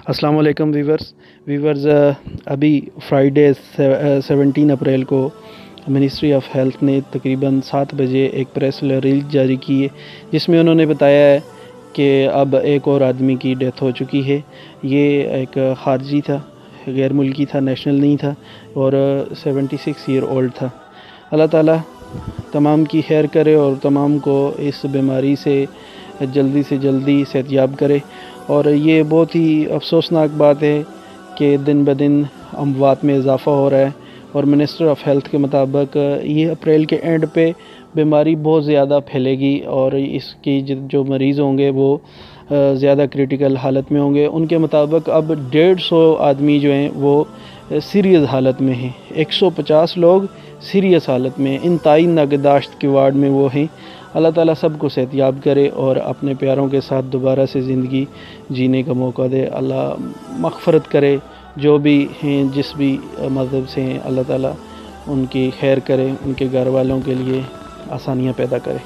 अस्सलाम वालेकुम वीवर्स अभी फ्राइडे 17 अप्रैल को मिनिस्ट्री ऑफ हेल्थ ने तकरीबन 7 बजे एक प्रेस रिलीज जारी की है, जिसमें उन्होंने बताया है कि अब एक और आदमी की डेथ हो चुकी है। ये एक खारजी था, गैर मुल्की था, नेशनल नहीं था और 76 ईयर ओल्ड था। अल्लाह ताला तमाम की खैर करे और तमाम को इस बीमारी से जल्दी सेहतयाब करे। और ये बहुत ही अफसोसनाक बात है कि दिन ब दिन अमवात में इजाफ़ा हो रहा है और मिनिस्टर ऑफ हेल्थ के मुताबिक ये अप्रैल के एंड पे बीमारी बहुत ज़्यादा फैलेगी और इसकी जो मरीज़ होंगे वो ज़्यादा क्रिटिकल हालत में होंगे। उनके मुताबिक अब 150 आदमी जो हैं वो सीरियस हालत में हैं, 150 लोग सीरियस हालत में, इंतहाई नगहदाश्त के वार्ड में वो हैं। अल्लाह ताला सबको सेहतयाब करे और अपने प्यारों के साथ दोबारा से ज़िंदगी जीने का मौका दे। अल्लाह मग़फ़रत करे, जो भी हैं जिस भी मज़हब से हैं, अल्लाह ताला उनकी खैर करे, उनके घर वालों के लिए आसानियाँ पैदा करे।